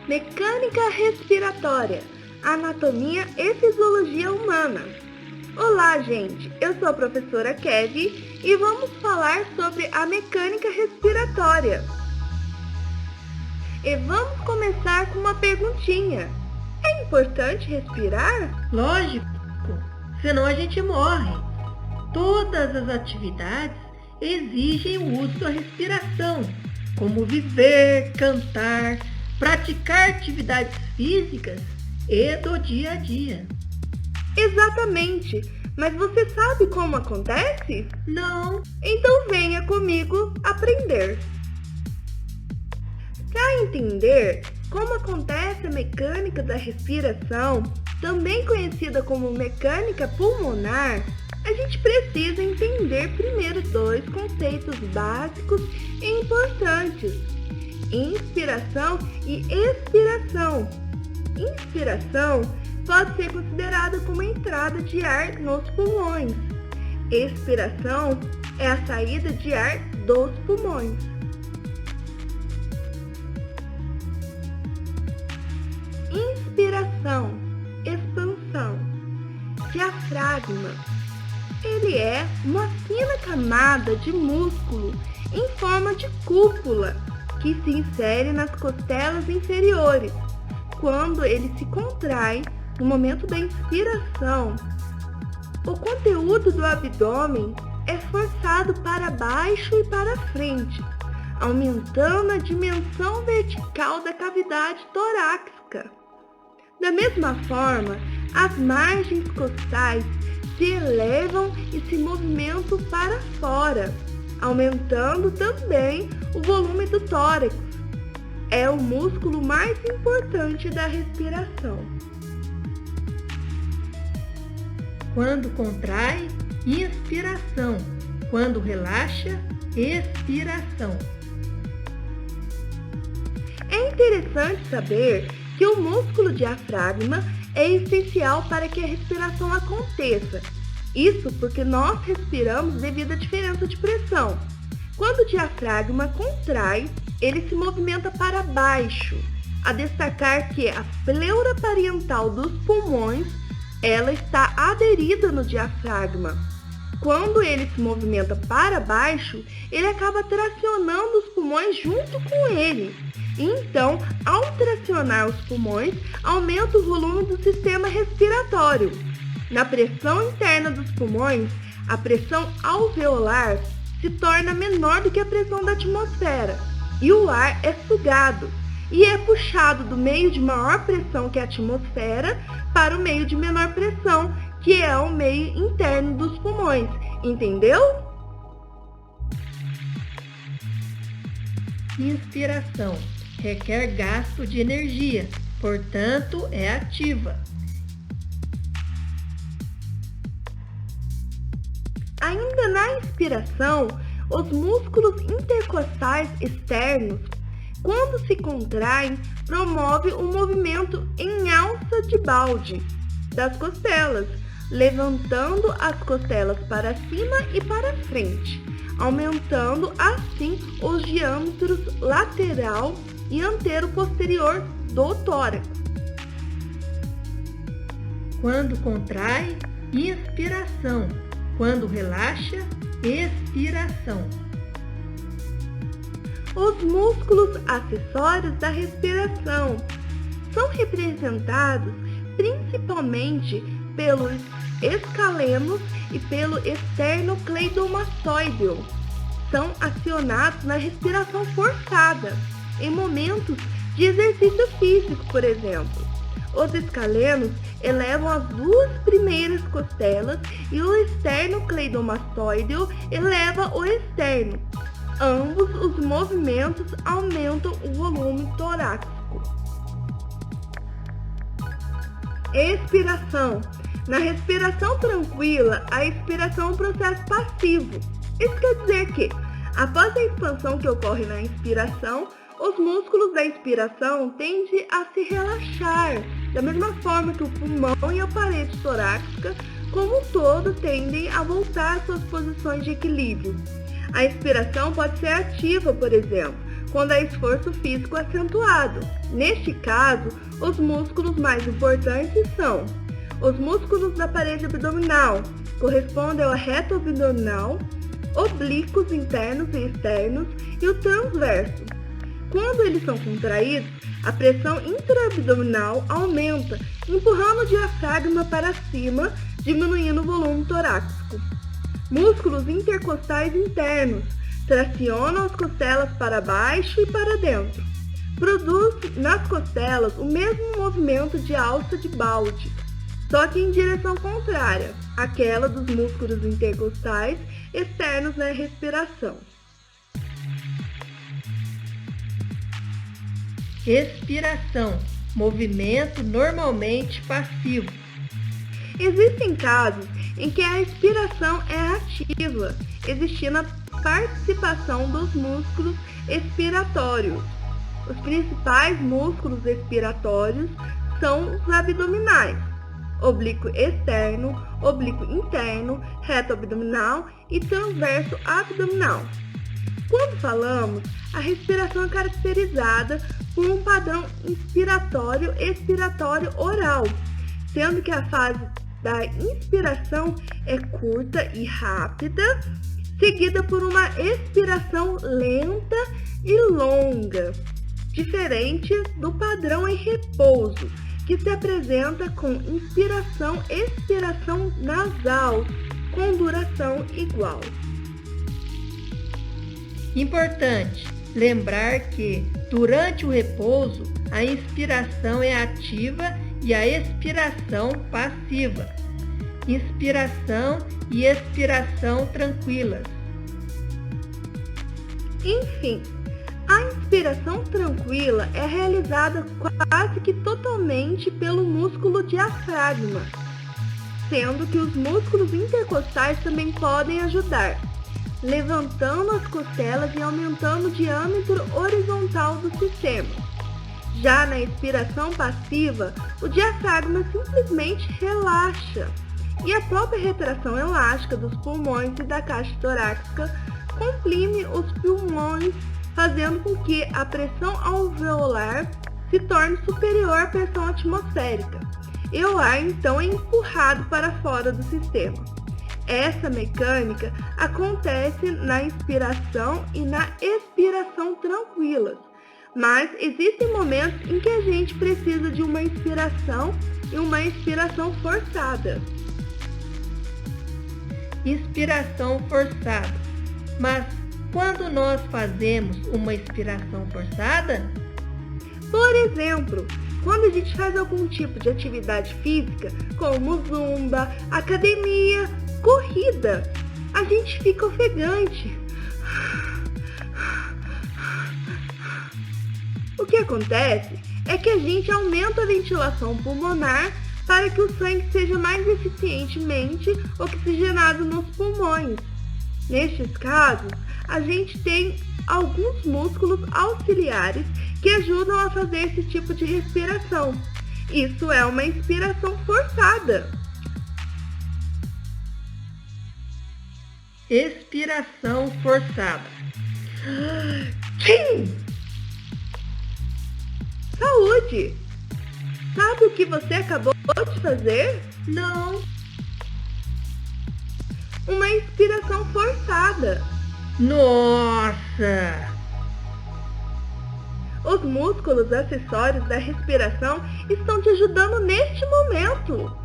Mecânica respiratória, anatomia e fisiologia humana. Olá, gente! Eu sou a professora Kevin e vamos falar sobre a mecânica respiratória. E vamos começar com uma perguntinha. É importante respirar? Lógico, senão a gente morre. Todas as atividades exigem o uso da respiração, como viver, cantar, praticar atividades físicas e do dia a dia. Exatamente! Mas você sabe como acontece? Não. Então venha comigo aprender. Para entender como acontece a mecânica da respiração, também conhecida como mecânica pulmonar, a gente precisa entender primeiro dois conceitos básicos e importantes: inspiração e expiração. Inspiração pode ser considerada como a entrada de ar nos pulmões. Expiração é a saída de ar dos pulmões. Inspiração, expansão. Diafragma. Ele é uma fina camada de músculo em forma de cúpula que se insere nas costelas inferiores. Quando ele se contrai no momento da inspiração, o conteúdo do abdômen é forçado para baixo e para frente, aumentando a dimensão vertical da cavidade torácica. Da mesma forma, as margens costais se elevam e se movimentam para fora, aumentando também o volume do tórax. É o músculo mais importante da respiração. Quando contrai, inspiração. Quando relaxa, expiração. É interessante saber que o músculo diafragma é essencial para que a respiração aconteça. Isso porque nós respiramos devido à diferença de pressão. Quando o diafragma contrai, ele se movimenta para baixo. A destacar que a pleura parietal dos pulmões, ela está aderida no diafragma. Quando ele se movimenta para baixo, ele acaba tracionando os pulmões junto com ele. Então, ao tracionar os pulmões, aumenta o volume do sistema respiratório. Na pressão interna dos pulmões, a pressão alveolar se torna menor do que a pressão da atmosfera e o ar é sugado e é puxado do meio de maior pressão, que é a atmosfera, para o meio de menor pressão, que é o meio interno dos pulmões. Entendeu? Inspiração requer gasto de energia, portanto, é ativa. Ainda na inspiração, os músculos intercostais externos, quando se contraem, promove um movimento em alça de balde das costelas, levantando as costelas para cima e para frente, aumentando assim os diâmetros lateral e antero-posterior do tórax. Quando contrai, inspiração. Quando relaxa, expiração. Os músculos acessórios da respiração são representados principalmente pelos escalenos e pelo esternocleidomastoideo. São acionados na respiração forçada, em momentos de exercício físico, por exemplo. Os escalenos elevam as duas primeiras costelas e o esternocleidomastoideo eleva o externo. Ambos os movimentos aumentam o volume torácico. Expiração. Na respiração tranquila, a expiração é um processo passivo. Isso quer dizer que, após a expansão que ocorre na inspiração, os músculos da inspiração tendem a se relaxar, da mesma forma que o pulmão e a parede torácica, como um todo, tendem a voltar às suas posições de equilíbrio. A expiração pode ser ativa, por exemplo, quando há esforço físico acentuado. Neste caso, os músculos mais importantes são os músculos da parede abdominal, correspondem ao reto abdominal, oblíquos internos e externos e o transverso. Quando eles são contraídos, a pressão intraabdominal aumenta, empurrando o diafragma para cima, diminuindo o volume torácico. Músculos intercostais internos tracionam as costelas para baixo e para dentro. Produz nas costelas o mesmo movimento de alça de balde, só que em direção contrária, àquela dos músculos intercostais externos na respiração. Expiração, movimento normalmente passivo. Existem casos em que a expiração é ativa, existindo a participação dos músculos expiratórios. Os principais músculos expiratórios são os abdominais, oblíquo externo, oblíquo interno, reto abdominal e transverso abdominal. Quando falamos, a respiração é caracterizada por um padrão inspiratório-expiratório oral, sendo que a fase da inspiração é curta e rápida, seguida por uma expiração lenta e longa, diferente do padrão em repouso, que se apresenta com inspiração-expiração nasal, com duração igual. Importante lembrar que, durante o repouso, a inspiração é ativa e a expiração passiva. Inspiração e expiração tranquilas. Enfim, a inspiração tranquila é realizada quase que totalmente pelo músculo diafragma, sendo que os músculos intercostais também podem ajudar, levantando as costelas e aumentando o diâmetro horizontal do sistema. Já na expiração passiva, o diafragma simplesmente relaxa e a própria retração elástica dos pulmões e da caixa torácica comprime os pulmões, fazendo com que a pressão alveolar se torne superior à pressão atmosférica e o ar então é empurrado para fora do sistema. Essa mecânica acontece na inspiração e na expiração tranquilas, mas existem momentos em que a gente precisa de uma inspiração e uma expiração forçada. Inspiração forçada. Mas quando nós fazemos uma inspiração forçada? Por exemplo, quando a gente faz algum tipo de atividade física, como zumba, academia, corrida, a gente fica ofegante. O que acontece é que a gente aumenta a ventilação pulmonar para que o sangue seja mais eficientemente oxigenado nos pulmões. Nestes casos, a gente tem alguns músculos auxiliares que ajudam a fazer esse tipo de respiração. Isso é uma inspiração forçada. Expiração forçada. Tchim! Saúde! Sabe o que você acabou de fazer? Não. Uma inspiração forçada. Nossa! Os músculos acessórios da respiração estão te ajudando neste momento.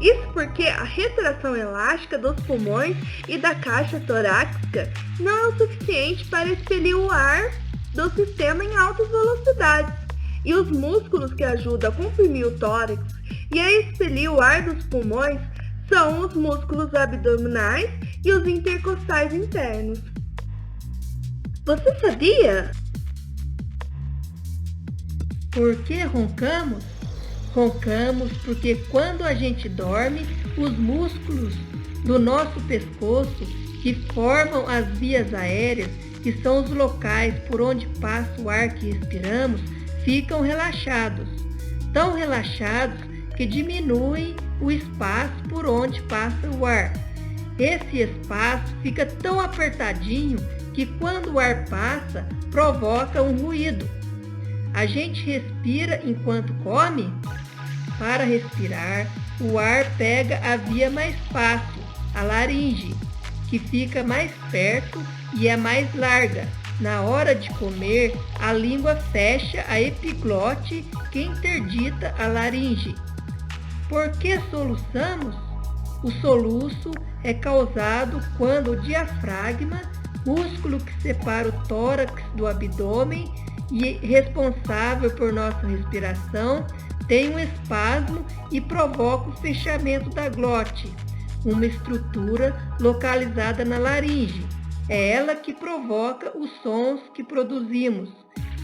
Isso porque a retração elástica dos pulmões e da caixa torácica não é o suficiente para expelir o ar do sistema em altas velocidades. E os músculos que ajudam a comprimir o tórax e a expelir o ar dos pulmões são os músculos abdominais e os intercostais internos. Você sabia? Por que roncamos? Roncamos porque quando a gente dorme, os músculos do nosso pescoço, que formam as vias aéreas, que são os locais por onde passa o ar que expiramos, ficam relaxados. Tão relaxados que diminuem o espaço por onde passa o ar. Esse espaço fica tão apertadinho que quando o ar passa, provoca um ruído. A gente respira enquanto come? Para respirar, o ar pega a via mais fácil, a laringe, que fica mais perto e é mais larga. Na hora de comer, a língua fecha a epiglote que interdita a laringe. Por que soluçamos? O soluço é causado quando o diafragma, músculo que separa o tórax do abdômen e responsável por nossa respiração, tem um espasmo e provoca o fechamento da glote, uma estrutura localizada na laringe. É ela que provoca os sons que produzimos.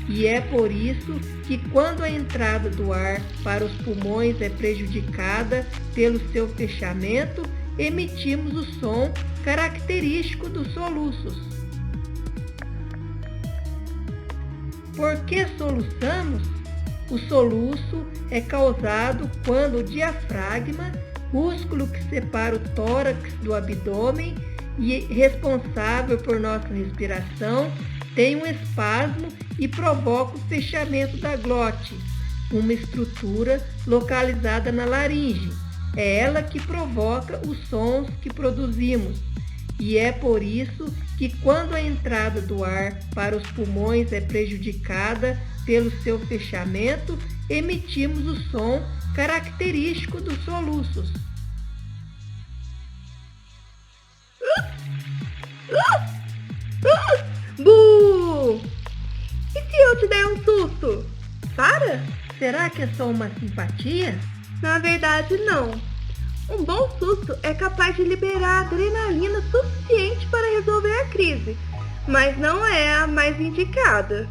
E é por isso que quando a entrada do ar para os pulmões é prejudicada pelo seu fechamento, emitimos o som característico dos soluços. Por que soluçamos? O soluço é causado quando o diafragma, músculo que separa o tórax do abdômen e responsável por nossa respiração, tem um espasmo e provoca o fechamento da glote, uma estrutura localizada na laringe. É ela que provoca os sons que produzimos. E é por isso que quando a entrada do ar para os pulmões é prejudicada pelo seu fechamento, emitimos o som característico dos soluços. Bu! E se eu te der um susto? Para? Será que é só uma simpatia? Na verdade, não. Um bom susto é capaz de liberar adrenalina suficiente para resolver a crise, mas não é a mais indicada.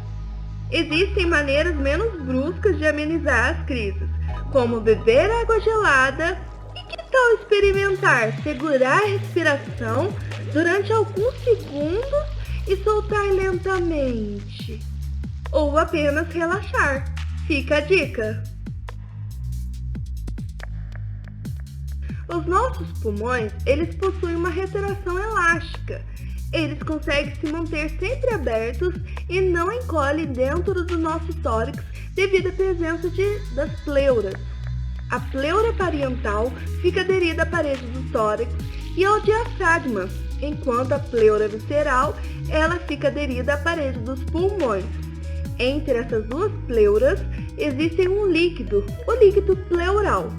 Existem maneiras menos bruscas de amenizar as crises, como beber água gelada e que tal experimentar segurar a respiração durante alguns segundos e soltar lentamente, ou apenas relaxar. Fica a dica! Os nossos pulmões, eles possuem uma retração elástica. Eles conseguem se manter sempre abertos e não encolhem dentro do nosso tórax devido à presença das pleuras. A pleura parietal fica aderida à parede do tórax e ao diafragma, enquanto a pleura visceral ela fica aderida à parede dos pulmões. Entre essas duas pleuras existe um líquido, o líquido pleural.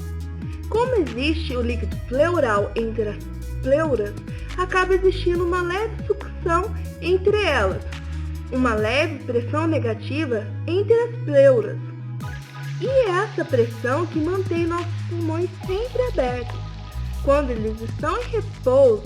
Como existe o líquido pleural entre as pleuras, acaba existindo uma leve sucção entre elas, uma leve pressão negativa entre as pleuras. E é essa pressão que mantém nossos pulmões sempre abertos. Quando eles estão em repouso,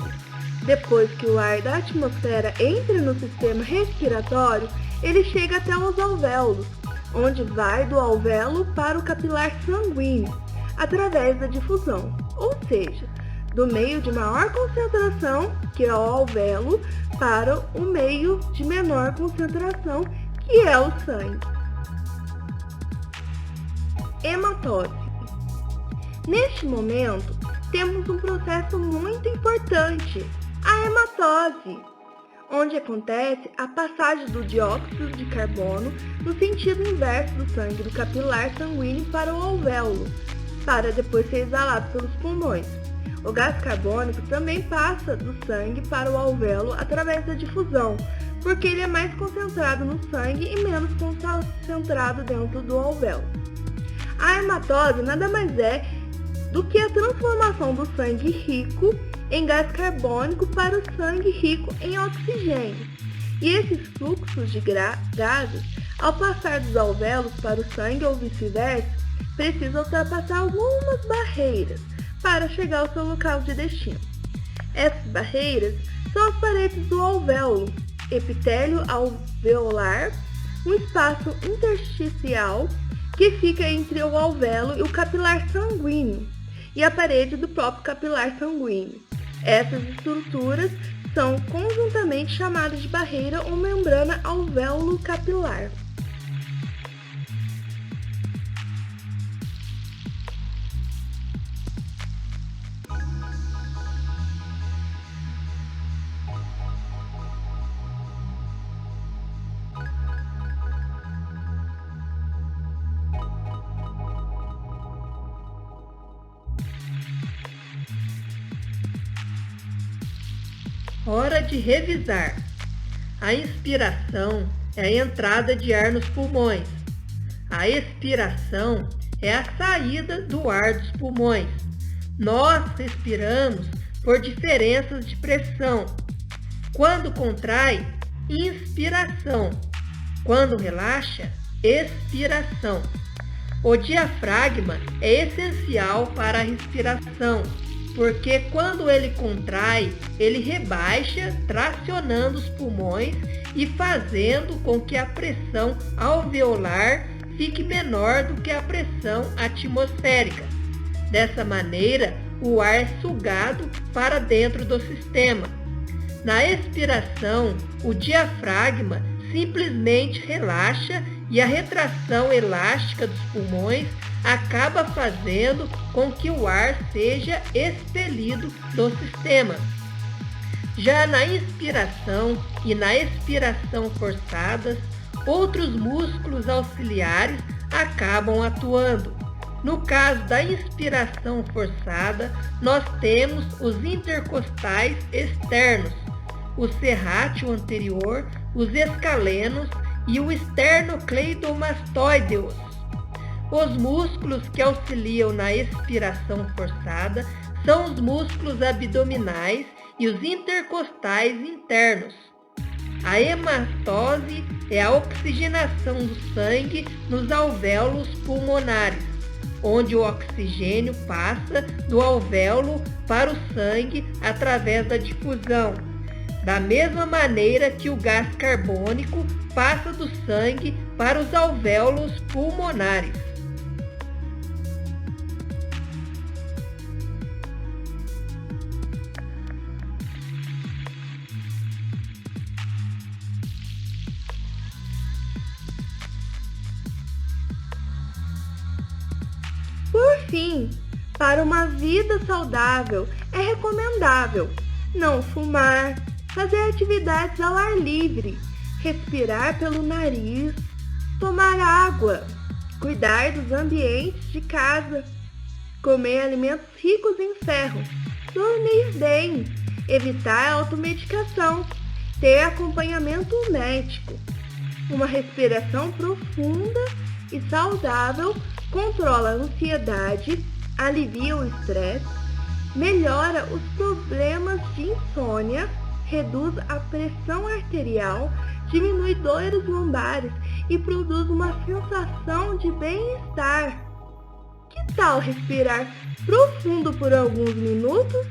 depois que o ar da atmosfera entra no sistema respiratório, ele chega até os alvéolos, onde vai do alvéolo para o capilar sanguíneo, através da difusão, ou seja, do meio de maior concentração, que é o alvéolo, para o meio de menor concentração, que é o sangue. Hematose. Neste momento, temos um processo muito importante, a hematose, onde acontece a passagem do dióxido de carbono no sentido inverso do sangue do capilar sanguíneo para o alvéolo, para depois ser exalado pelos pulmões. O gás carbônico também passa do sangue para o alvéolo através da difusão, porque ele é mais concentrado no sangue e menos concentrado dentro do alvéolo. A hematose nada mais é do que a transformação do sangue rico em gás carbônico para o sangue rico em oxigênio. E esses fluxos de gases, ao passar dos alvéolos para o sangue ou vice-versa, precisa ultrapassar algumas barreiras para chegar ao seu local de destino. Essas barreiras são as paredes do alvéolo, epitélio alveolar, um espaço intersticial que fica entre o alvéolo e o capilar sanguíneo, e a parede do próprio capilar sanguíneo. Essas estruturas são conjuntamente chamadas de barreira ou membrana alvéolo-capilar. Hora de revisar. A inspiração é a entrada de ar nos pulmões. A expiração é a saída do ar dos pulmões. Nós respiramos por diferenças de pressão. Quando contrai, inspiração. Quando relaxa, expiração. O diafragma é essencial para a respiração, porque quando ele contrai, ele rebaixa, tracionando os pulmões e fazendo com que a pressão alveolar fique menor do que a pressão atmosférica. Dessa maneira, o ar é sugado para dentro do sistema. Na expiração, o diafragma simplesmente relaxa e a retração elástica dos pulmões acaba fazendo com que o ar seja expelido do sistema. Já na inspiração e na expiração forçadas, outros músculos auxiliares acabam atuando. No caso da inspiração forçada, nós temos os intercostais externos, o serrátil anterior, os escalenos e o esternocleidomastoideus. Os músculos que auxiliam na expiração forçada são os músculos abdominais e os intercostais internos. A hematose é a oxigenação do sangue nos alvéolos pulmonares, onde o oxigênio passa do alvéolo para o sangue através da difusão, da mesma maneira que o gás carbônico passa do sangue para os alvéolos pulmonares. Por fim, para uma vida saudável, é recomendável não fumar, fazer atividades ao ar livre, respirar pelo nariz, tomar água, cuidar dos ambientes de casa, comer alimentos ricos em ferro, dormir bem, evitar a automedicação, ter acompanhamento médico. Uma respiração profunda e saudável controla a ansiedade, alivia o estresse, melhora os problemas de insônia, reduz a pressão arterial, diminui dores lombares e produz uma sensação de bem-estar. Que tal respirar profundo por alguns minutos?